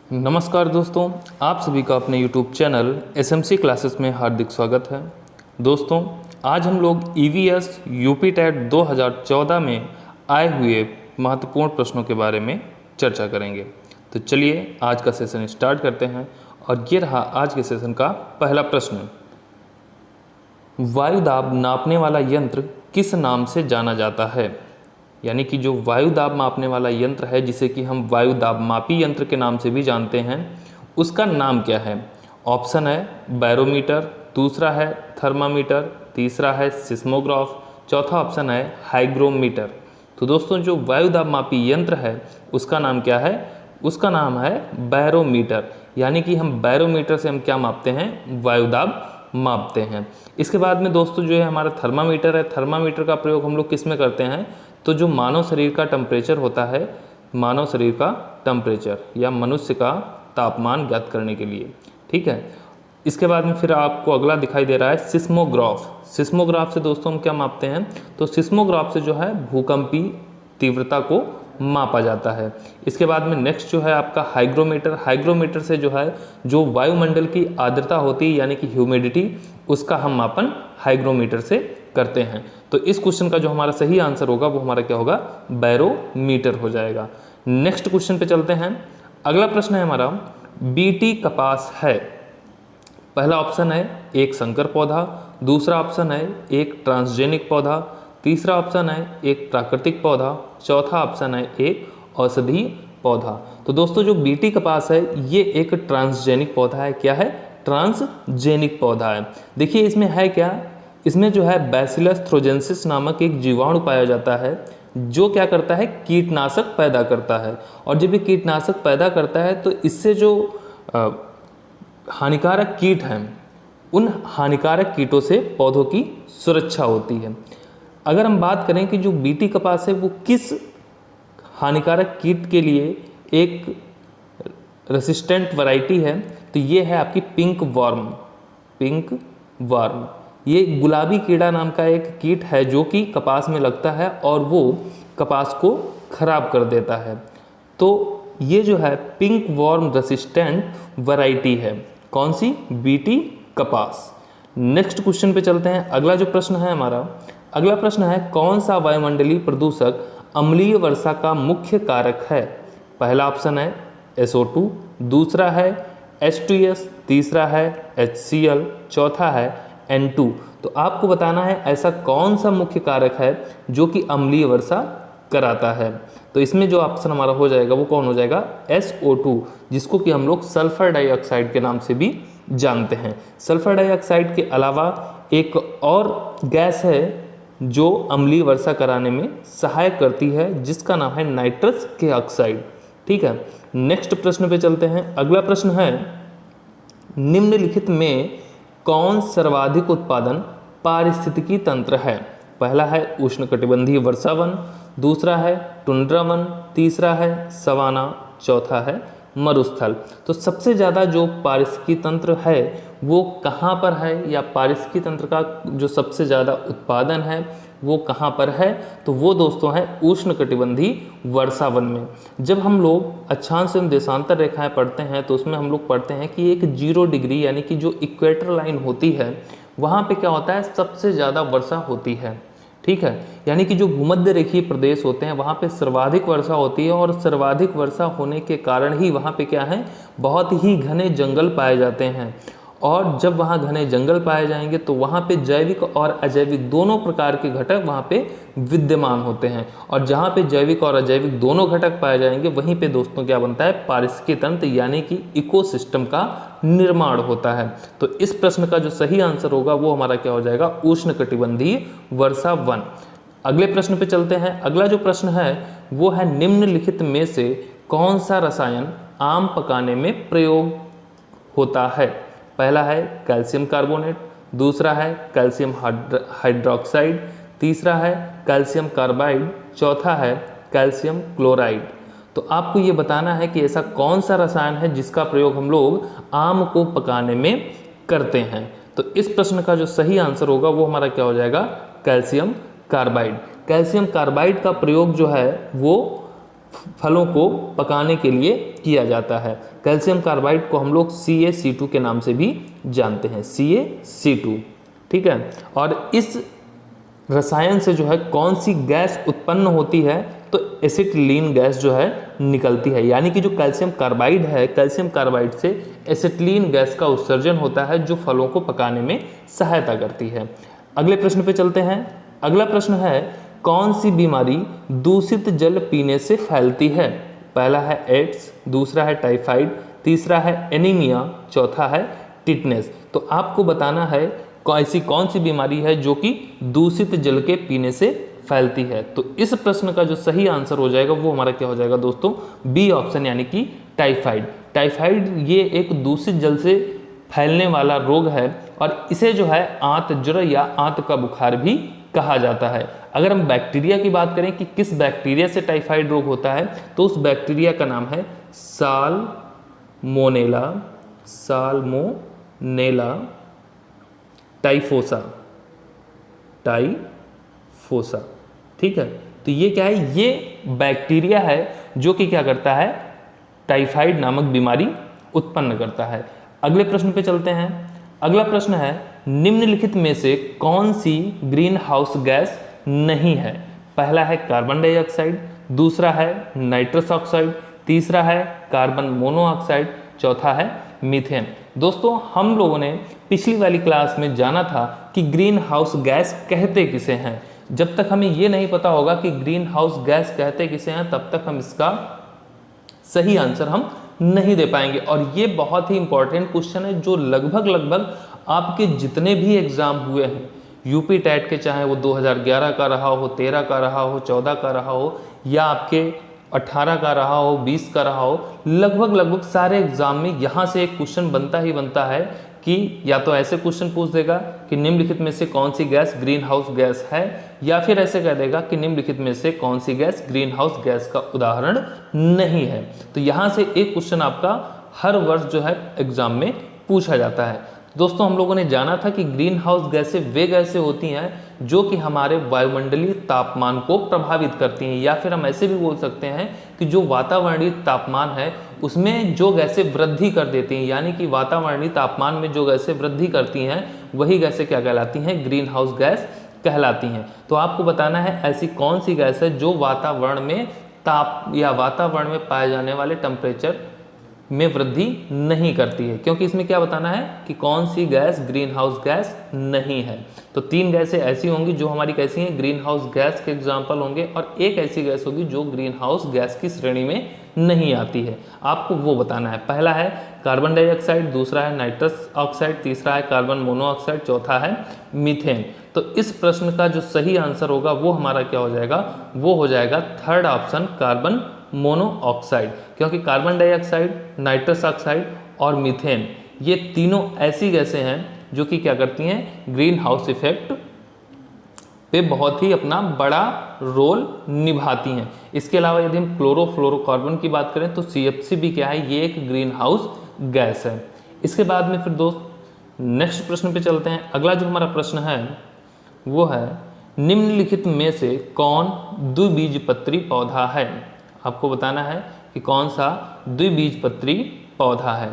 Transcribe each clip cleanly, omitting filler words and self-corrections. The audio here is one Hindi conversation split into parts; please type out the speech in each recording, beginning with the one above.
नमस्कार दोस्तों, आप सभी का अपने YouTube चैनल SMC क्लासेस में हार्दिक स्वागत है। दोस्तों, आज हम लोग EVS यूपी टेट 2014 में आए हुए महत्वपूर्ण प्रश्नों के बारे में चर्चा करेंगे। तो चलिए आज का सेशन स्टार्ट करते हैं और ये रहा आज के सेशन का पहला प्रश्न। वायु दाब नापने वाला यंत्र किस नाम से जाना जाता है? यानी कि जो वायु दाब मापने वाला यंत्र है, जिसे कि हम वायु दाब मापी यंत्र के नाम से भी जानते हैं, उसका नाम क्या है? ऑप्शन है बैरोमीटर, दूसरा है थर्मामीटर, तीसरा है सिस्मोग्राफ, चौथा ऑप्शन है हाइग्रोमीटर। तो दोस्तों, जो वायु दाब मापी यंत्र है उसका नाम क्या है? उसका नाम है बैरोमीटर। यानी कि हम बैरोमीटर से हम क्या मापते हैं? वायु दाब मापते हैं। इसके बाद में दोस्तों जो है हमारा थर्मामीटर है। थर्मामीटर का प्रयोग हम लोग किस में करते हैं? तो जो मानव शरीर का टेम्परेचर होता है, मानव शरीर का टेम्परेचर या मनुष्य का तापमान ज्ञात करने के लिए, ठीक है। इसके बाद में फिर आपको अगला दिखाई दे रहा है सिस्मोग्राफ। सिस्मोग्राफ से दोस्तों हम क्या मापते हैं? तो सिस्मोग्राफ से जो है भूकंपी तीव्रता को मापा जाता है। इसके बाद में नेक्स्ट जो है आपका हाइग्रोमीटर। हाइग्रोमीटर से जो है जो वायुमंडल की आर्द्रता होती है यानी कि ह्यूमिडिटी, उसका हम मापन हाइग्रोमीटर से करते हैं। तो इस क्वेश्चन का जो हमारा सही आंसर होगा वो हमारा क्या होगा? बैरोमीटर हो जाएगा। नेक्स्ट क्वेश्चन पे चलते हैं। अगला प्रश्न है हमारा, बीटी कपास है। पहला ऑप्शन है एक संकर पौधा, दूसरा ऑप्शन है एक ट्रांसजेनिक पौधा, तीसरा ऑप्शन है एक प्राकृतिक पौधा, चौथा ऑप्शन है एक औषधीय पौधा। तो दोस्तों जो बीटी कपास है ये एक ट्रांसजेनिक पौधा है। क्या है? ट्रांसजेनिक पौधा है। देखिए इसमें है क्या, इसमें जो है बैसिलस थ्रोजेंसिस नामक एक जीवाणु पाया जाता है जो क्या करता है? कीटनाशक पैदा करता है। और जब ये कीटनाशक पैदा करता है तो इससे जो हानिकारक कीट हैं, उन हानिकारक कीटों से पौधों की सुरक्षा होती है। अगर हम बात करें कि जो बीटी कपास है वो किस हानिकारक कीट के लिए एक रेसिस्टेंट वैरायटी है, तो ये है आपकी पिंक वर्म। पिंक वर्म ये गुलाबी कीड़ा नाम का एक कीट है जो कि कपास में लगता है और वो कपास को खराब कर देता है। तो ये जो है पिंक वर्म रेसिस्टेंट वैरायटी है। कौन सी? बीटी कपास। नेक्स्ट क्वेश्चन पे चलते हैं। अगला जो प्रश्न है हमारा, अगला प्रश्न है कौन सा वायुमंडलीय प्रदूषक अम्लीय वर्षा का मुख्य कारक है? पहला ऑप्शन है SO2, दूसरा है H2S, तीसरा है HCl, चौथा है N2। तो आपको बताना है ऐसा कौन सा मुख्य कारक है जो कि अम्लीय वर्षा कराता है। तो इसमें जो ऑप्शन हमारा हो जाएगा वो कौन हो जाएगा? SO2, जिसको कि हम लोग सल्फर डाइऑक्साइड के नाम से भी जानते हैं। सल्फर डाइऑक्साइड के अलावा एक और गैस है जो अम्लीय वर्षा कराने में सहायक करती है, जिसका नाम है नाइट्रस के ऑक्साइड, ठीक है। नेक्स्ट प्रश्न पे चलते हैं। अगला प्रश्न है, निम्नलिखित में कौन सर्वाधिक उत्पादन पारिस्थितिकी तंत्र है? पहला है उष्णकटिबंधीय वर्षा वन, दूसरा है टुंड्रा वन, तीसरा है सवाना, चौथा है मरुस्थल। तो सबसे ज़्यादा जो पारिस्थितिकी तंत्र है वो कहाँ पर है, या पारिस्थितिकी तंत्र का जो सबसे ज़्यादा उत्पादन है वो कहाँ पर है? तो वो दोस्तों है उष्णकटिबंधीय वर्षा वन में। जब हम लोग अक्षांश एवं देशांतर रेखाएं पढ़ते हैं तो उसमें हम लोग पढ़ते हैं कि एक 0 डिग्री यानी कि जो इक्वेटर लाइन होती है वहाँ पे क्या होता है? सबसे ज़्यादा वर्षा होती है, ठीक है। यानी कि जो भूमध्य रेखीय प्रदेश होते हैं वहाँ पे सर्वाधिक वर्षा होती है और सर्वाधिक वर्षा होने के कारण ही वहाँ पे क्या है? बहुत ही घने जंगल पाए जाते हैं। और जब वहाँ घने जंगल पाए जाएंगे तो वहाँ पे जैविक और अजैविक दोनों प्रकार के घटक वहाँ पे विद्यमान होते हैं। और जहाँ पे जैविक और अजैविक दोनों घटक पाए जाएंगे वहीं पे दोस्तों क्या बनता है? पारिस्थितिकी तंत्र यानी कि इकोसिस्टम का निर्माण होता है। तो इस प्रश्न का जो सही आंसर होगा वो हमारा क्या हो जाएगा? उष्णकटिबंधीय वर्षा वन। अगले प्रश्न पे चलते हैं। अगला जो प्रश्न है वो है, निम्नलिखित में से कौन सा रसायन आम पकाने में प्रयोग होता है? पहला है कैल्शियम कार्बोनेट, दूसरा है कैल्शियम हाइड्रोक्साइड, तीसरा है कैल्शियम कार्बाइड, चौथा है कैल्शियम क्लोराइड। तो आपको ये बताना है कि ऐसा कौन सा रसायन है जिसका प्रयोग हम लोग आम को पकाने में करते हैं। तो इस प्रश्न का जो सही आंसर होगा वो हमारा क्या हो जाएगा? Calcium carbide. कैल्शियम कार्बाइड का प्रयोग जो है वो फलों को पकाने के लिए किया जाता है। कैल्शियम कार्बाइड को हम लोग CaC2 के नाम से भी जानते हैं, CaC2, ठीक है। और इस रसायन से जो है कौन सी गैस उत्पन्न होती है, तो एसिटिलीन गैस जो है निकलती है। यानी कि जो कैल्शियम कार्बाइड है, कैल्शियम कार्बाइड से एसिटिलीन गैस का उत्सर्जन होता है जो फलों को पकाने में सहायता करती है। अगले प्रश्न पे चलते हैं। अगला प्रश्न है, कौन सी बीमारी दूषित जल पीने से फैलती है? पहला है एड्स, दूसरा है टाइफाइड, तीसरा है एनीमिया, चौथा है टिटनेस। तो आपको बताना है ऐसी कौन सी बीमारी है जो कि दूषित जल के पीने से फैलती है। तो इस प्रश्न का जो सही आंसर हो जाएगा वो हमारा क्या हो जाएगा दोस्तों, बी ऑप्शन, यानी कि टाइफाइड। टाइफाइड ये एक दूषित जल से फैलने वाला रोग है और इसे जो है आंत ज्वर या आंत का बुखार भी कहा जाता है। अगर हम बैक्टीरिया की बात करें कि किस बैक्टीरिया से टाइफाइड रोग होता है, तो उस बैक्टीरिया का नाम है साल्मोनेला टाइफोसा, ठीक है। तो ये क्या है, ये बैक्टीरिया है जो कि क्या करता है, टाइफाइड नामक बीमारी उत्पन्न करता है। अगले प्रश्न पे चलते हैं। अगला प्रश्न है, निम्नलिखित में से कौन सी ग्रीन हाउस गैस नहीं है? पहला है कार्बन डाइऑक्साइड, दूसरा है नाइट्रस ऑक्साइड, तीसरा है कार्बन मोनोऑक्साइड, चौथा है मीथेन। दोस्तों हम लोगों ने पिछली वाली क्लास में जाना था कि ग्रीन हाउस गैस कहते किसे हैं। जब तक हमें ये नहीं पता होगा कि ग्रीन हाउस गैस कहते किसे हैं, तब तक हम इसका सही आंसर हम नहीं दे पाएंगे। और ये बहुत ही इंपॉर्टेंट क्वेश्चन है जो लगभग आपके जितने भी एग्जाम हुए हैं, यूपी टेट के, चाहे वो 2011 का रहा हो, 13 का रहा हो, 14 का रहा हो, या आपके 18 का रहा हो, 20 का रहा हो, लगभग सारे एग्जाम में यहाँ से एक क्वेश्चन बनता ही बनता है कि या तो ऐसे क्वेश्चन पूछ देगा कि निम्नलिखित में से कौन सी गैस ग्रीन हाउस गैस है, या फिर ऐसे कह देगा कि निम्नलिखित में से कौन सी गैस ग्रीन हाउस गैस का उदाहरण नहीं है। तो यहाँ से एक क्वेश्चन आपका हर वर्ष जो है एग्जाम में पूछा जाता है। दोस्तों हम लोगों ने जाना था कि ग्रीन हाउस गैसें वे गैसें होती हैं जो कि हमारे वायुमंडलीय तापमान को प्रभावित करती हैं, या फिर हम ऐसे भी बोल सकते हैं कि जो वातावरणीय तापमान है उसमें जो गैसें वृद्धि कर देती हैं, यानी कि वातावरणीय तापमान में जो गैसें वृद्धि करती हैं वही गैसें क्या कहलाती हैं, ग्रीन हाउस गैस कहलाती हैं। तो आपको बताना है ऐसी कौन सी गैस है जो वातावरण में ताप या वातावरण में पाए जाने वाले टेम्परेचर में वृद्धि नहीं करती है, क्योंकि इसमें क्या बताना है कि कौन सी गैस ग्रीन हाउस गैस नहीं है। तो 3 गैसें ऐसी होंगी जो हमारी कैसी हैं, ग्रीन हाउस गैस के एग्जाम्पल होंगे, और एक ऐसी गैस होगी जो ग्रीन हाउस गैस की श्रेणी में नहीं आती है। आपको वो बताना है। पहला है कार्बन डाइऑक्साइड, दूसरा है नाइट्रस ऑक्साइड, तीसरा है कार्बन मोनोऑक्साइड, चौथा है मीथेन। तो इस प्रश्न का जो सही आंसर होगा वो हमारा क्या हो जाएगा, वो हो जाएगा थर्ड ऑप्शन, कार्बन मोनोऑक्साइड। क्योंकि कार्बन डाइऑक्साइड, नाइट्रस ऑक्साइड और मीथेन ये तीनों ऐसी गैसें हैं जो कि क्या करती हैं, ग्रीन हाउस इफेक्ट पे बहुत ही अपना बड़ा रोल निभाती हैं। इसके अलावा यदि हम क्लोरोफ्लोरोकार्बन की बात करें तो CFC भी क्या है, ये एक ग्रीन हाउस गैस है। इसके बाद में फिर दोस्त नेक्स्ट प्रश्न पे चलते हैं। अगला जो हमारा प्रश्न है वो है, निम्नलिखित में से कौन द्विबीजपत्री पौधा है? आपको बताना है कि कौन सा द्विबीजपत्री पौधा है।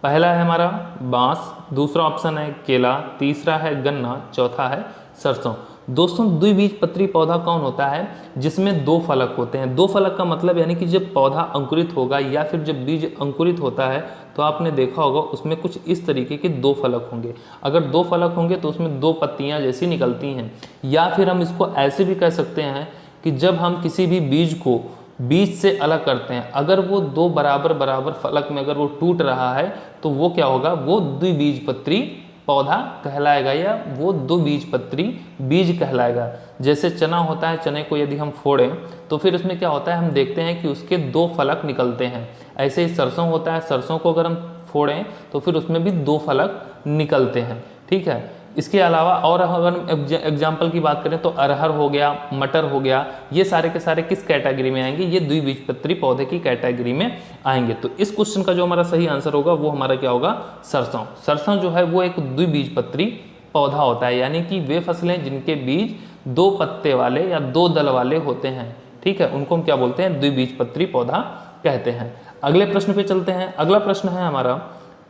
पहला है हमारा बांस, दूसरा ऑप्शन है केला, तीसरा है गन्ना, चौथा है सरसों। दोस्तों द्विबीजपत्री पौधा कौन होता है, जिसमें 2 फलक होते हैं। 2 फलक का मतलब यानी कि जब पौधा अंकुरित होगा या फिर जब बीज अंकुरित होता है तो आपने देखा होगा उसमें कुछ इस तरीके के 2 फलक होंगे। अगर 2 फलक होंगे तो उसमें 2 पत्तियां जैसी निकलती हैं। या फिर हम इसको ऐसे भी कह सकते हैं कि जब हम किसी भी बीज को बीज से अलग करते हैं, अगर वो 2 बराबर फलक में अगर वो टूट रहा है तो वो क्या होगा, वो द्विबीजपत्री पौधा कहलाएगा, या वो द्विबीजपत्री बीज कहलाएगा। जैसे चना होता है, चने को यदि हम फोड़ें तो फिर उसमें क्या होता है, हम देखते हैं कि उसके 2 फलक निकलते हैं। ऐसे ही सरसों होता है, सरसों को अगर हम फोड़ें तो फिर उसमें भी 2 फलक निकलते हैं, ठीक है। इसके अलावा और अगर एग्जाम्पल की बात करें तो अरहर हो गया, मटर हो गया, ये सारे के सारे किस कैटेगरी में आएंगे, ये द्विबीजपत्री पौधे की कैटेगरी में आएंगे। तो इस क्वेश्चन का जो हमारा सही आंसर होगा वो हमारा क्या होगा, सरसों। सरसों जो है वो एक द्विबीजपत्री पौधा होता है, यानी कि वे फसलें जिनके बीज 2 पत्ते वाले या 2 दल वाले होते हैं, ठीक है, उनको हम क्या बोलते हैं, द्विबीजपत्री पौधा कहते हैं। अगले प्रश्न पे चलते हैं। अगला प्रश्न है हमारा,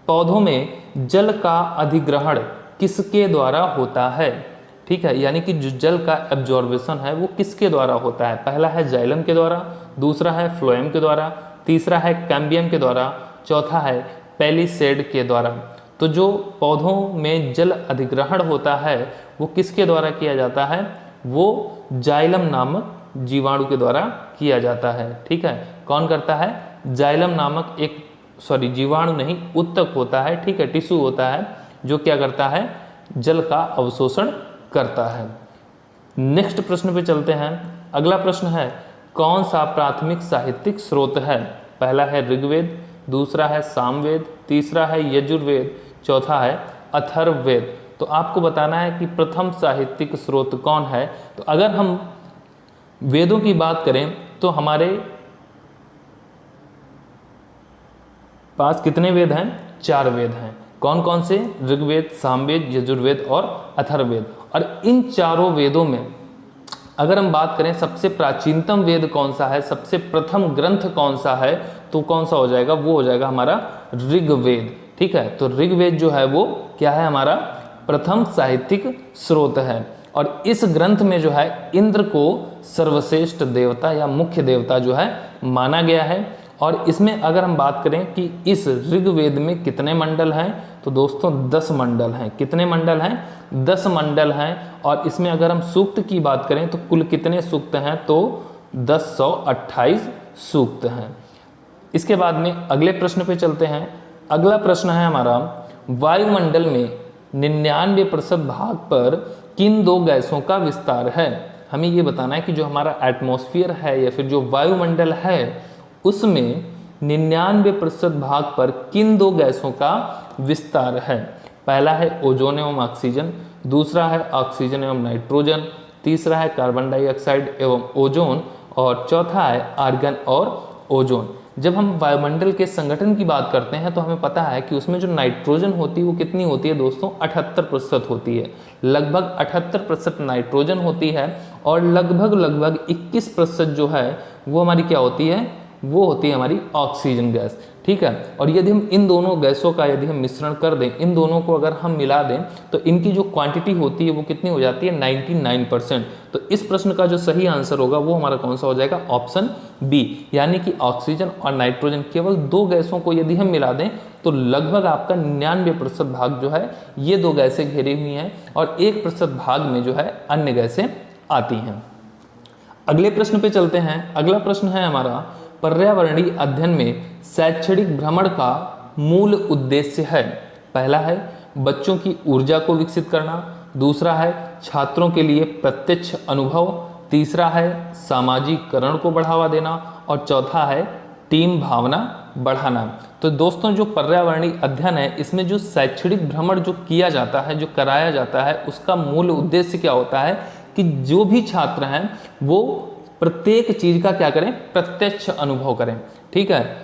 पौधों में जल का अधिग्रहण किसके द्वारा होता है? ठीक है, यानी कि जो जल का एब्जॉर्बेशन है वो किसके द्वारा होता है? पहला है जाइलम के द्वारा, दूसरा है फ्लोएम के द्वारा, तीसरा है कैम्बियम के द्वारा, चौथा है पैलिसेड के द्वारा। तो जो पौधों में जल अधिग्रहण होता है वो किसके द्वारा किया जाता है? वो जाइलम नामक जीवाणु के द्वारा किया जाता है। ठीक है, कौन करता है? जाइलम नामक एक जीवाणु नहीं, उत्तक होता है, ठीक है, टिश्यू होता है जो क्या करता है, जल का अवशोषण करता है। नेक्स्ट प्रश्न पे चलते हैं। अगला प्रश्न है, कौन सा प्राथमिक साहित्यिक स्रोत है? पहला है ऋग्वेद, दूसरा है सामवेद, तीसरा है यजुर्वेद, चौथा है अथर्ववेद। तो आपको बताना है कि प्रथम साहित्यिक स्रोत कौन है। तो अगर हम वेदों की बात करें तो हमारे पास कितने वेद हैं? 4 वेद हैं। कौन कौन से? ऋग्वेद, सामवेद, यजुर्वेद और अथर्ववेद। और इन चारों वेदों में अगर हम बात करें सबसे प्राचीनतम वेद कौन सा है, सबसे प्रथम ग्रंथ कौन सा है, तो कौन सा हो जाएगा? वो हो जाएगा हमारा ऋग्वेद। ठीक है, तो ऋग्वेद जो है वो क्या है? हमारा प्रथम साहित्यिक स्रोत है। और इस ग्रंथ में जो है इंद्र को सर्वश्रेष्ठ देवता या मुख्य देवता जो है माना गया है। और इसमें अगर हम बात करें कि इस ऋग्वेद में कितने मंडल हैं, तो दोस्तों 10 मंडल हैं। कितने मंडल हैं? 10 मंडल हैं। और इसमें अगर हम सूक्त की बात करें तो कुल कितने सूक्त हैं? तो 1028 सूक्त हैं। इसके बाद में अगले प्रश्न पे चलते हैं। अगला प्रश्न है हमारा, वायुमंडल में 99% भाग पर किन 2 गैसों का विस्तार है? हमें ये बताना है कि जो हमारा एटमॉस्फेयर है या फिर जो वायुमंडल है उसमें 99% भाग पर किन 2 गैसों का विस्तार है? पहला है ओजोन एवं ऑक्सीजन, दूसरा है ऑक्सीजन एवं नाइट्रोजन, तीसरा है कार्बन डाइऑक्साइड एवं ओजोन और चौथा है आर्गन और ओजोन। जब हम वायुमंडल के संगठन की बात करते हैं तो हमें पता है कि उसमें जो नाइट्रोजन होती है वो कितनी होती है दोस्तों? 78% होती है। लगभग 78% नाइट्रोजन होती है और लगभग 21% जो है वो हमारी क्या होती है? वो होती है हमारी ऑक्सीजन गैस। ठीक है, और यदि हम इन दोनों गैसों का यदि हम मिश्रण कर दें, इन दोनों को अगर हम मिला दें तो इनकी जो क्वांटिटी होती है वो कितनी हो जाती है? 99%। तो इस प्रश्न का जो सही आंसर होगा वो हमारा कौन सा हो जाएगा? ऑप्शन बी, यानी कि ऑक्सीजन और नाइट्रोजन केवल 2 गैसों को यदि हम मिला दें तो लगभग आपका 99% भाग जो है ये 2 गैसें घेरी हुई हैं और 1% भाग में जो है अन्य गैसें आती हैं। अगले प्रश्न पे चलते हैं। अगला प्रश्न है हमारा, पर्यावरणीय अध्ययन में शैक्षणिक भ्रमण का मूल उद्देश्य है? पहला है बच्चों की ऊर्जा को विकसित करना, दूसरा है छात्रों के लिए प्रत्यक्ष अनुभव, तीसरा है सामाजिकरण को बढ़ावा देना और चौथा है टीम भावना बढ़ाना। तो दोस्तों जो पर्यावरणीय अध्ययन है इसमें जो शैक्षणिक भ्रमण जो किया जाता है, जो कराया जाता है, उसका मूल उद्देश्य क्या होता है कि जो भी छात्र हैं वो प्रत्येक चीज का क्या करें? प्रत्यक्ष अनुभव करें। ठीक है,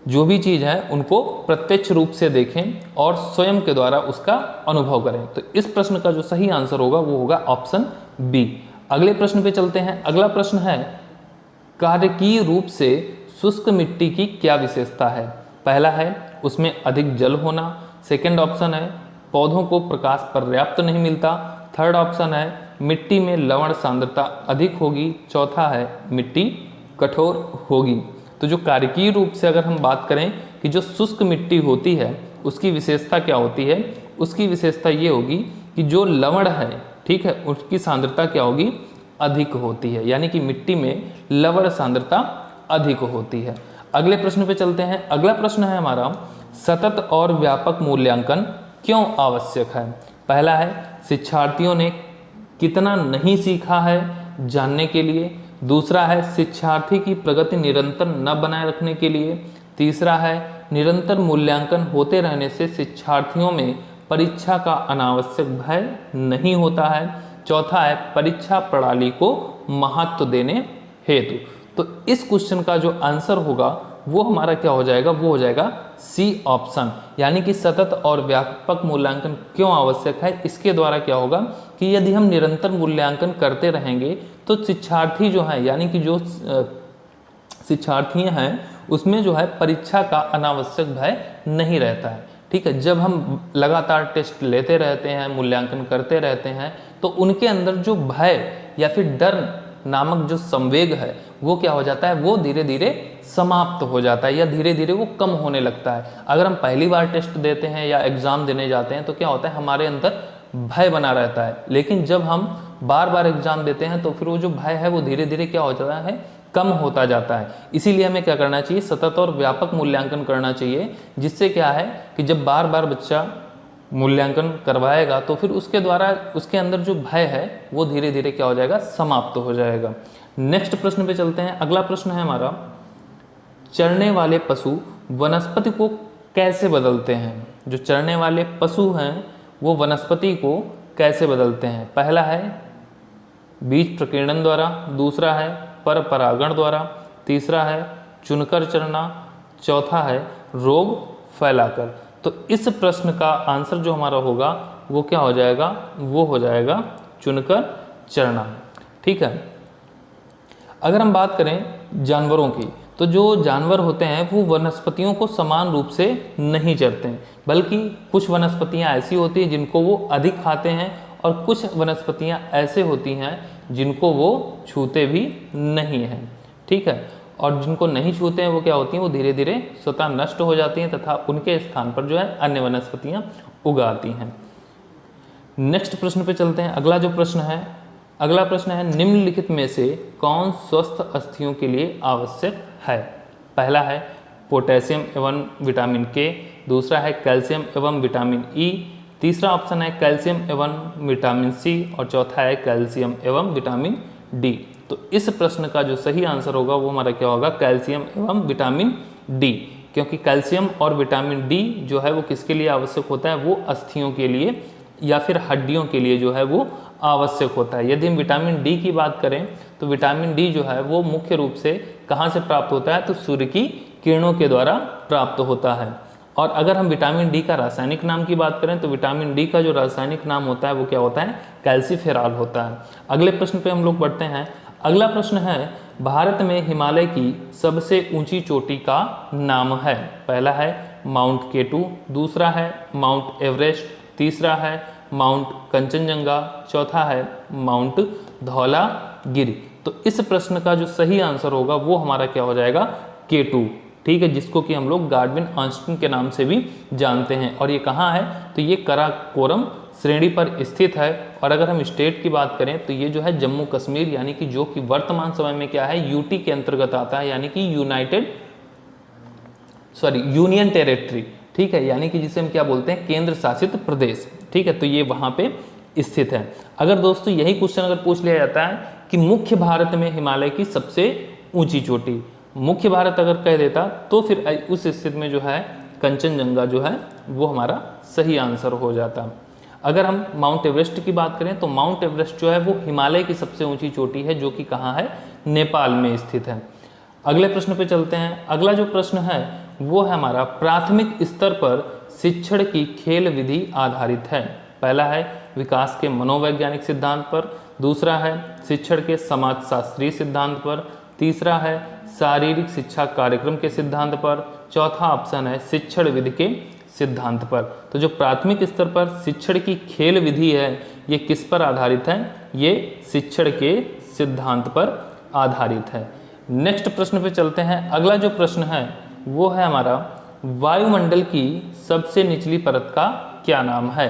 जो भी चीज है उनको प्रत्यक्ष रूप से देखें और स्वयं के द्वारा उसका अनुभव करें। तो इस प्रश्न का जो सही आंसर होगा वो होगा ऑप्शन बी। अगले प्रश्न पे चलते हैं। अगला प्रश्न है, कार्यकीय रूप से शुष्क मिट्टी की क्या विशेषता है? पहला है उसमें अधिक जल होना, सेकंड ऑप्शन है पौधों को प्रकाश पर्याप्त नहीं मिलता, थर्ड ऑप्शन है मिट्टी में लवण सांद्रता अधिक होगी, चौथा है मिट्टी कठोर होगी। तो जो कार्यकीय रूप से अगर हम बात करें कि जो शुष्क मिट्टी होती है उसकी विशेषता क्या होती है? उसकी विशेषता ये होगी कि जो लवण है, ठीक है, उसकी सांद्रता क्या होगी? अधिक होती है, यानी कि मिट्टी में लवण सांद्रता अधिक होती है। अगले प्रश्न पे चलते हैं। अगला प्रश्न है हमारा, सतत और व्यापक मूल्यांकन क्यों आवश्यक है? पहला है शिक्षार्थियों ने कितना नहीं सीखा है जानने के लिए, दूसरा है शिक्षार्थी की प्रगति निरंतर न बनाए रखने के लिए, तीसरा है निरंतर मूल्यांकन होते रहने से शिक्षार्थियों में परीक्षा का अनावश्यक भय नहीं होता है, चौथा है परीक्षा प्रणाली को महत्व देने हेतु। तो इस क्वेश्चन का जो आंसर होगा वो हमारा क्या हो जाएगा? वो हो जाएगा सी ऑप्शन, यानी कि सतत और व्यापक मूल्यांकन क्यों आवश्यक है। इसके द्वारा क्या होगा कि यदि हम निरंतर मूल्यांकन करते रहेंगे तो शिक्षार्थी जो है, यानी कि जो शिक्षार्थी हैं उसमें जो है परीक्षा का अनावश्यक भय नहीं रहता है। ठीक है, जब हम लगातार टेस्ट लेते रहते हैं, मूल्यांकन करते रहते हैं, तो उनके अंदर जो भय या फिर डर नामक जो संवेग है वो क्या हो जाता है, वो धीरे धीरे समाप्त हो जाता है या धीरे धीरे वो कम होने लगता है। अगर हम पहली बार टेस्ट देते हैं या एग्ज़ाम देने जाते हैं तो क्या होता है, हमारे अंदर भय बना रहता है, लेकिन जब हम बार बार एग्ज़ाम देते हैं तो फिर वो जो भय है वो धीरे धीरे क्या हो जाता है, कम होता जाता है। इसीलिए हमें क्या करना चाहिए, सतत और व्यापक मूल्यांकन करना चाहिए, जिससे क्या है कि जब बार बार बच्चा मूल्यांकन करवाएगा तो फिर उसके द्वारा उसके अंदर जो भय है वो धीरे धीरे क्या हो जाएगा, समाप्त हो जाएगा। नेक्स्ट प्रश्न पे चलते हैं। अगला प्रश्न है हमारा, चरने वाले पशु वनस्पति को कैसे बदलते हैं। जो चरने वाले पशु हैं वो वनस्पति को कैसे बदलते हैं। पहला है बीज प्रकीर्णन द्वारा, दूसरा है पर परागण द्वारा, तीसरा है चुनकर चरना, चौथा है रोग फैलाकर। तो इस प्रश्न का आंसर जो हमारा होगा वो क्या हो जाएगा, वो हो जाएगा चुनकर चरना। ठीक है, अगर हम बात करें जानवरों की, तो जो जानवर होते हैं वो वनस्पतियों को समान रूप से नहीं चरते हैं, बल्कि कुछ वनस्पतियां ऐसी होती हैं जिनको वो अधिक खाते हैं और कुछ वनस्पतियां ऐसे होती हैं जिनको वो छूते भी नहीं हैं। ठीक है, और जिनको नहीं छूते हैं वो क्या होती हैं, वो धीरे धीरे स्वतः नष्ट हो जाती हैं तथा उनके स्थान पर जो है अन्य वनस्पतियां उगाती हैं। नेक्स्ट प्रश्न पे चलते हैं। अगला प्रश्न है निम्नलिखित में से कौन स्वस्थ अस्थियों के लिए आवश्यक है। पहला है पोटेशियम एवं विटामिन के, दूसरा है कैल्शियम एवं विटामिन ई, तीसरा ऑप्शन है कैल्शियम एवं विटामिन सी और चौथा है कैल्शियम एवं विटामिन डी। तो इस प्रश्न का जो सही आंसर होगा वो हमारा क्या होगा, कैल्शियम एवं विटामिन डी, क्योंकि कैल्शियम और विटामिन डी जो है वो किसके लिए आवश्यक होता है, वो अस्थियों के लिए या फिर हड्डियों के लिए जो है वो आवश्यक होता है। यदि हम विटामिन डी की बात करें तो विटामिन डी जो है वो मुख्य रूप से कहाँ से प्राप्त होता है, तो सूर्य की किरणों के द्वारा प्राप्त होता है। और अगर हम विटामिन डी का रासायनिक नाम की बात करें तो विटामिन डी का जो रासायनिक नाम होता है वो क्या होता है, कैल्सीफेरॉल होता है। अगले प्रश्न पे हम लोग बढ़ते हैं। अगला प्रश्न है भारत में हिमालय की सबसे ऊंची चोटी का नाम है। पहला है माउंट केटू, दूसरा है माउंट एवरेस्ट, तीसरा है माउंट कंचनजंगा, चौथा है माउंट धौलागिरी। तो इस प्रश्न का जो सही आंसर होगा वो हमारा क्या हो जाएगा, केटू। ठीक है, जिसको कि हम लोग गार्डविन आंस्टीन के नाम से भी जानते हैं। और ये कहाँ है, तो ये काराकोरम श्रेणी पर स्थित है। और अगर हम स्टेट की बात करें तो ये जो है जम्मू कश्मीर, यानी कि जो कि वर्तमान समय में क्या है, यूटी के अंतर्गत आता है, यानी कि यूनियन टेरिटरी। ठीक है, यानी कि जिसे हम क्या बोलते हैं, केंद्र शासित प्रदेश। ठीक है, तो ये वहाँ पे स्थित है। अगर दोस्तों यही क्वेश्चन अगर पूछ लिया जाता है कि मुख्य भारत में हिमालय की सबसे ऊंची चोटी, मुख्य भारत अगर कह देता तो फिर उस स्थिति में जो है कंचनजंगा जो है वो हमारा सही आंसर हो जाता। अगर हम माउंट एवरेस्ट की बात करें तो माउंट एवरेस्ट जो है वो हिमालय की सबसे ऊंची चोटी है, जो कि कहाँ है, नेपाल में स्थित है। अगले प्रश्न पे चलते हैं। अगला जो प्रश्न है वो है हमारा प्राथमिक स्तर पर शिक्षण की खेल विधि आधारित है। पहला है विकास के मनोवैज्ञानिक सिद्धांत पर, दूसरा है शिक्षण के समाजशास्त्रीय सिद्धांत पर, तीसरा है शारीरिक शिक्षा कार्यक्रम के सिद्धांत पर, चौथा ऑप्शन है शिक्षण विधि के सिद्धांत पर। तो जो प्राथमिक स्तर पर शिक्षण की खेल विधि है ये किस पर आधारित है, ये शिक्षण के सिद्धांत पर आधारित है। नेक्स्ट प्रश्न पे चलते हैं। अगला जो प्रश्न है वो है हमारा वायुमंडल की सबसे निचली परत का क्या नाम है।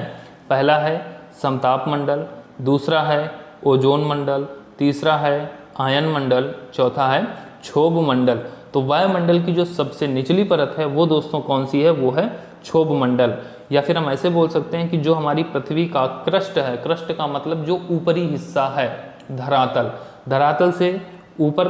पहला है समताप मंडल, दूसरा है ओजोन मंडल, तीसरा है आयन मंडल, चौथा है क्षोभ मंडल। तो वायुमंडल की जो सबसे निचली परत है वो दोस्तों कौन सी है, वो है क्षोभ मंडल। या फिर हम ऐसे बोल सकते हैं कि जो हमारी पृथ्वी का क्रस्ट है, क्रस्ट का मतलब जो ऊपरी हिस्सा है, धरातल, धरातल से ऊपर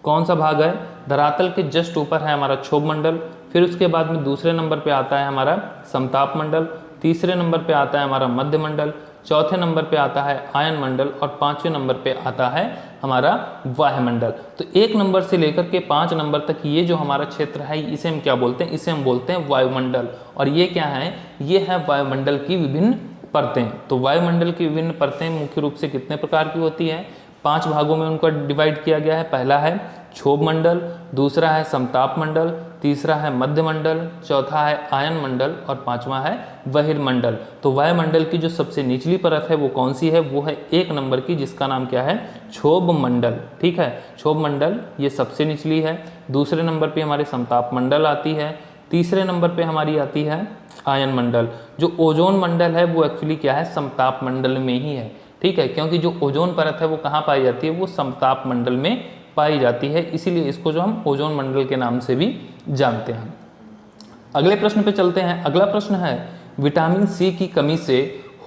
कौन सा भाग है, धरातल के जस्ट ऊपर है हमारा क्षोभ मंडल। फिर उसके बाद में दूसरे नंबर पे आता है हमारा समताप मंडल, तीसरे नंबर पे आता है हमारा मध्य मंडल, चौथे नंबर पे आता है आयन मंडल और 5वें नंबर पे आता है हमारा वायुमंडल। तो 1 नंबर से लेकर के 5 नंबर तक ये जो हमारा क्षेत्र है इसे हम क्या बोलते हैं, इसे हम बोलते हैं वायुमंडल। और ये क्या है, ये है वायुमंडल की विभिन्न परतें। तो वायुमंडल की विभिन्न परतें मुख्य रूप से कितने प्रकार की होती है, 5 भागों में उनको डिवाइड किया गया है। पहला है क्षोभ मंडल, दूसरा है समताप मंडल, तीसरा है मध्य मंडल, चौथा है आयन मंडल और 5वां है बहिर्मंडल। तो वायुमंडल की जो सबसे निचली परत है वो कौन सी है, वो है 1 नंबर की, जिसका नाम क्या है, क्षोभ मंडल। ठीक है, क्षोभ मंडल ये सबसे निचली है। दूसरे नंबर पे हमारे समताप मंडल आती है। तीसरे नंबर पे हमारी आती है आयन मंडल। जो ओजोन मंडल है वो एक्चुअली क्या है, समताप मंडल में ही है। ठीक है, क्योंकि जो ओजोन परत है वो कहाँ पाई जाती है, वो समताप मंडल में पाई जाती है, इसीलिए इसको जो हम ओजोन मंडल के नाम से भी जानते हैं। अगले प्रश्न पे चलते हैं। अगला प्रश्न है विटामिन सी की कमी से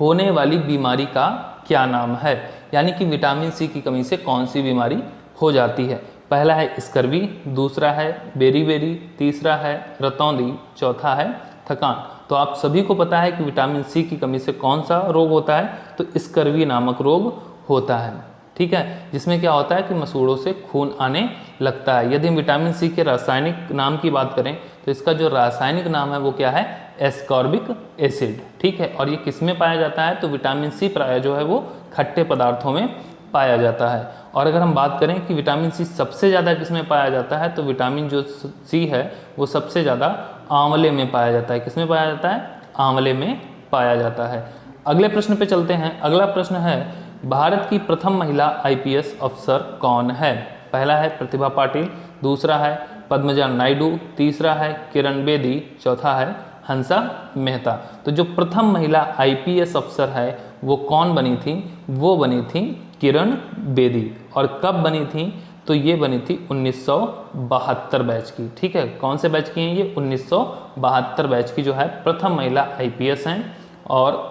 होने वाली बीमारी का क्या नाम है, यानी कि विटामिन सी की कमी से कौन सी बीमारी हो जाती है। पहला है स्कर्वी, दूसरा है बेरी, तीसरा है रतौंधी, चौथा है थकान। तो आप सभी को पता है कि विटामिन सी की कमी से कौन सा रोग होता है, तो स्कर्वी नामक रोग होता है। ठीक है, जिसमें क्या होता है कि मसूड़ों से खून आने लगता है। यदि हम विटामिन सी के रासायनिक नाम की बात करें तो इसका जो रासायनिक नाम है वो क्या है, एस्कॉर्बिक एसिड। ठीक है, और ये किस में पाया जाता है, तो विटामिन सी प्राय जो है वो खट्टे पदार्थों में पाया जाता है। और अगर हम बात करें कि विटामिन सी सबसे ज़्यादा किस में पाया जाता है, तो विटामिन जो सी है वो सबसे ज़्यादा आंवले में पाया जाता है। किस में पाया जाता है, आंवले में पाया जाता है। अगले प्रश्न पे चलते हैं। अगला प्रश्न है भारत की प्रथम महिला आईपीएस अफसर कौन है। पहला है प्रतिभा पाटिल, दूसरा है पद्मजा नायडू, तीसरा है किरण बेदी, चौथा है हंसा मेहता। तो जो प्रथम महिला आईपीएस अफसर है वो कौन बनी थी, वो बनी थी किरण बेदी। और कब बनी थी, तो ये बनी थी 1972 बैच की। ठीक है, कौन से बैच की हैं ये, 1972 बैच की जो है प्रथम महिला आईपीएस हैं। और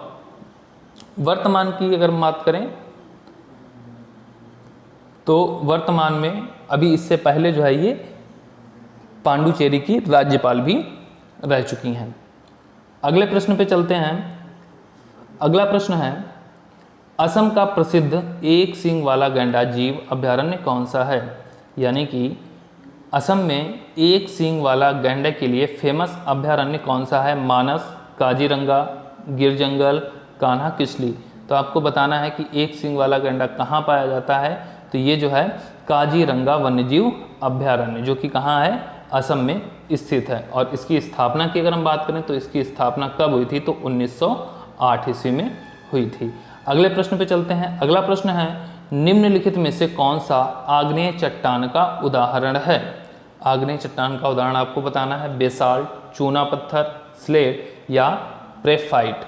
वर्तमान की अगर बात करें तो वर्तमान में अभी इससे पहले जो है ये पांडुचेरी की राज्यपाल भी रह चुकी हैं। अगले प्रश्न पे चलते हैं। अगला प्रश्न है असम का प्रसिद्ध एक सींग वाला गैंडा जीव अभयारण्य कौन सा है, यानी कि असम में एक सींग वाला गैंडे के लिए फेमस अभयारण्य कौन सा है। मानस, काजीरंगा, गिर जंगल, कान्हा किसली। तो आपको बताना है कि एक सींग वाला गैंडा कहाँ पाया जाता है, तो ये जो है काजीरंगा वन्यजीव अभयारण्य, जो कि कहाँ है, असम में स्थित है। और इसकी स्थापना की अगर हम बात करें तो इसकी स्थापना कब हुई थी, तो 1908 ईस्वी में हुई थी। अगले प्रश्न पे चलते हैं। अगला प्रश्न है निम्नलिखित में से कौन सा आग्नेय चट्टान का उदाहरण है। आग्नेय चट्टान का उदाहरण आपको बताना है बेसाल्ट, चूना पत्थर, स्लेट या प्रेफाइट।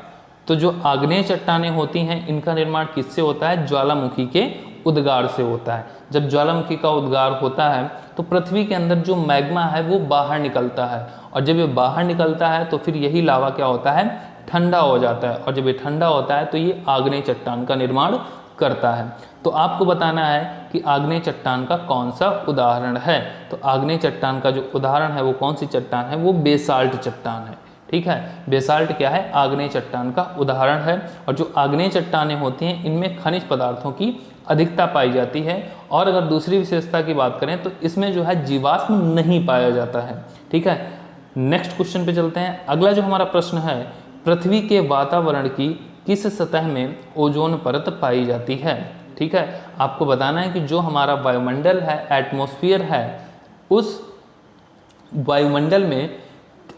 तो जो आग्नेय चट्टानें होती हैं इनका निर्माण किससे होता है, ज्वालामुखी के उद्गार से होता है। जब ज्वालामुखी का उद्गार होता है तो पृथ्वी के अंदर जो मैग्मा है वो बाहर निकलता है, और जब ये बाहर निकलता है तो फिर यही लावा क्या होता है, ठंडा हो जाता है, और जब ये ठंडा होता है तो ये आग्नेय चट्टान का निर्माण करता है। तो आपको बताना है कि आग्नेय चट्टान का कौन सा उदाहरण है। तो आग्नेय चट्टान का जो उदाहरण है वो कौन सी चट्टान है, वो बेसाल्ट चट्टान है। ठीक है, बेसाल्ट क्या है, आग्नेय चट्टान का उदाहरण है। और जो आग्नेय चट्टानें होती हैं इनमें खनिज पदार्थों की अधिकता पाई जाती है। और अगर दूसरी विशेषता की बात करें तो इसमें जो है जीवाश्म नहीं पाया जाता है। ठीक है, नेक्स्ट क्वेश्चन पे चलते हैं। अगला जो हमारा प्रश्न है पृथ्वी के वातावरण की किस सतह में ओजोन परत पाई जाती है। ठीक है, आपको बताना है कि जो हमारा वायुमंडल है, एटमॉस्फेयर है, उस वायुमंडल में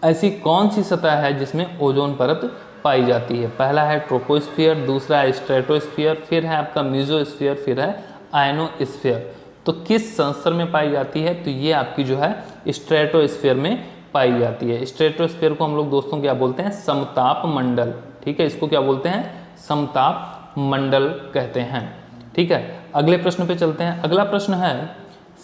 ऐसी कौन सी सतह है जिसमें ओजोन परत पाई जाती है। पहला है ट्रोपोस्फियर, दूसरा है स्ट्रेटोस्फियर, फिर है आपका मेसोस्फियर, फिर है आयनोस्फियर। तो किस संस्तर में पाई जाती है, तो ये आपकी जो है स्ट्रेटोस्फियर में पाई जाती है। स्ट्रेटोस्फियर को हम लोग दोस्तों क्या बोलते हैं, समताप मंडल। ठीक है, इसको क्या बोलते हैं, समताप मंडल कहते हैं। ठीक है, अगले प्रश्न पे चलते हैं। अगला प्रश्न है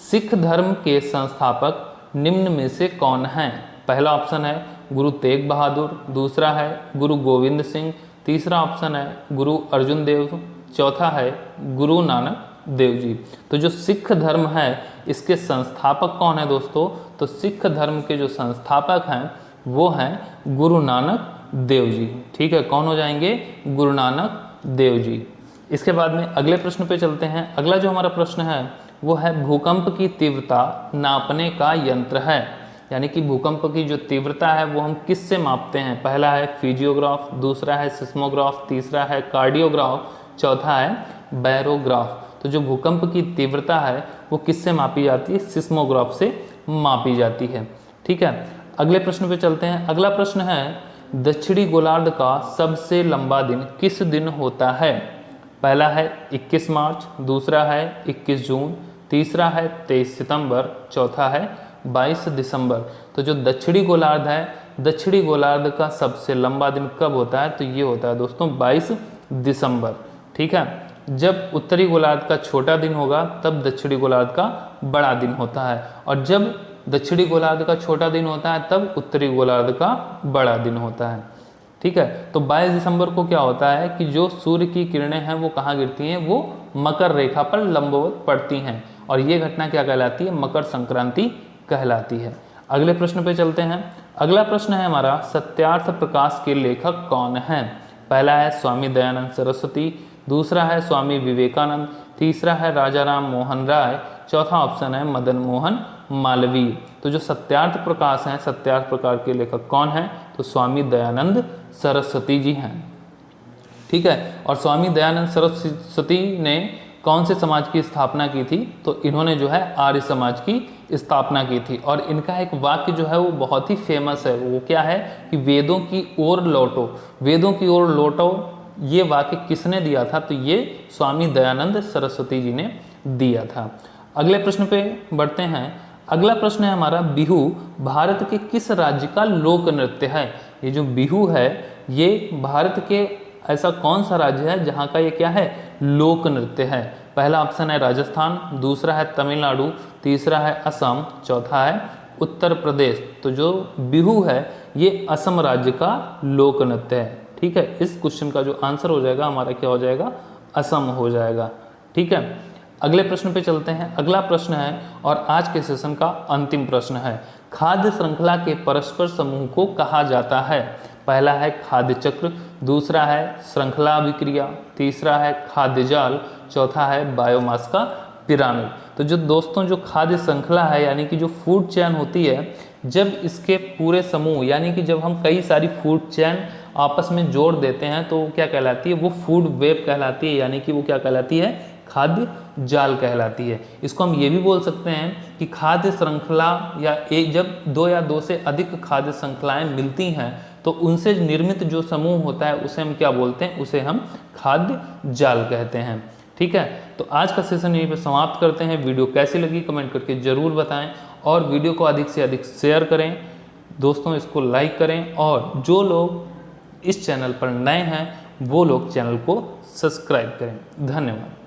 सिख धर्म के संस्थापक निम्न में से कौन हैं। पहला ऑप्शन है गुरु तेग बहादुर, दूसरा है गुरु गोविंद सिंह, तीसरा ऑप्शन है गुरु अर्जुन देव, चौथा है गुरु नानक देव जी। तो जो सिख धर्म है इसके संस्थापक कौन है दोस्तों, तो सिख धर्म के जो संस्थापक हैं वो हैं गुरु नानक देव जी। ठीक है, कौन हो जाएंगे, गुरु नानक देव जी। इसके बाद में अगले प्रश्न पे चलते हैं। अगला जो हमारा प्रश्न है वो है भूकंप की तीव्रता नापने का यंत्र है, यानी कि भूकंप की जो तीव्रता है वो हम किससे मापते हैं। पहला है फिजियोग्राफ, दूसरा है सिस्मोग्राफ, तीसरा है कार्डियोग्राफ, चौथा है बैरोग्राफ। तो जो भूकंप की तीव्रता है वो किससे मापी जाती है, सिस्मोग्राफ से मापी जाती है। ठीक है, अगले प्रश्न पे चलते हैं। अगला प्रश्न है दक्षिणी गोलार्ध का सबसे लंबा दिन किस दिन होता है। पहला है 21 मार्च, दूसरा है 21 जून, तीसरा है 23 सितंबर, चौथा है 22 दिसंबर। तो जो दक्षिणी गोलार्ध है, दक्षिणी गोलार्ध का सबसे लंबा दिन कब होता है, तो ये होता है दोस्तों 22 दिसंबर। ठीक है, जब उत्तरी गोलार्ध का छोटा दिन होगा तब दक्षिणी गोलार्ध का बड़ा दिन होता है, और जब दक्षिणी गोलार्ध का छोटा दिन होता है तब उत्तरी गोलार्ध का बड़ा दिन होता है। ठीक है, तो 22 दिसंबर को क्या होता है कि जो सूर्य की किरणें हैं वो कहाँ गिरती हैं, वो मकर रेखा पर लंबवत पड़ती हैं, और ये घटना क्या कहलाती है, मकर संक्रांति कहलाती है। अगले प्रश्न पे चलते हैं। अगला प्रश्न है हमारा सत्यार्थ प्रकाश के लेखक कौन है। पहला है स्वामी दयानंद सरस्वती, दूसरा है स्वामी विवेकानंद, तीसरा है राजा राम मोहन राय, चौथा ऑप्शन है मदन मोहन मालवीय। तो जो सत्यार्थ प्रकाश हैं, सत्यार्थ प्रकाश के लेखक कौन है, तो स्वामी दयानंद सरस्वती जी हैं। ठीक है, और स्वामी दयानंद सरस्वती ने कौन से समाज की स्थापना की थी, तो इन्होंने जो है आर्य समाज की स्थापना की थी। और इनका एक वाक्य जो है वो बहुत ही फेमस है, वो क्या है कि वेदों की ओर लौटो, वेदों की ओर लौटो। ये वाक्य किसने दिया था, तो ये स्वामी दयानंद सरस्वती जी ने दिया था। अगले प्रश्न पे बढ़ते हैं। अगला प्रश्न है हमारा बिहू भारत के किस राज्य का लोक नृत्य है। ये जो बिहू है ये भारत के ऐसा कौन सा राज्य है जहाँ का ये क्या है, लोक नृत्य है। पहला ऑप्शन है राजस्थान, दूसरा है तमिलनाडु, तीसरा है असम, चौथा है उत्तर प्रदेश। तो जो बिहू है ये असम राज्य का लोक नृत्य है। ठीक है, इस क्वेश्चन का जो आंसर हो जाएगा हमारा क्या हो जाएगा, असम हो जाएगा। ठीक है, अगले प्रश्न पे चलते हैं। अगला प्रश्न है और आज के सेशन का अंतिम प्रश्न है, खाद्य श्रृंखला के परस्पर समूह को कहा जाता है। पहला है खाद्य चक्र, दूसरा है श्रृंखला अभिक्रिया, तीसरा है खाद्य जाल, चौथा है बायोमास का पिरामिड। तो जो दोस्तों जो खाद्य श्रृंखला है यानी कि जो फूड चेन होती है, जब इसके पूरे समूह यानी कि जब हम कई सारी फूड चेन आपस में जोड़ देते हैं तो क्या कहलाती है, वो फूड वेब कहलाती है, यानी कि वो क्या कहलाती है, खाद्य जाल कहलाती है। इसको हम ये भी बोल सकते हैं कि खाद्य श्रृंखला या एक जब दो या दो से अधिक खाद्य श्रृंखलाएं मिलती हैं तो उनसे निर्मित जो समूह होता है उसे हम क्या बोलते हैं, उसे हम खाद्य जाल कहते हैं। ठीक है, तो आज का सेशन यहीं पे समाप्त करते हैं। वीडियो कैसी लगी कमेंट करके ज़रूर बताएं, और वीडियो को अधिक से अधिक शेयर करें दोस्तों, इसको लाइक करें, और जो लोग इस चैनल पर नए हैं वो लोग चैनल को सब्सक्राइब करें। धन्यवाद।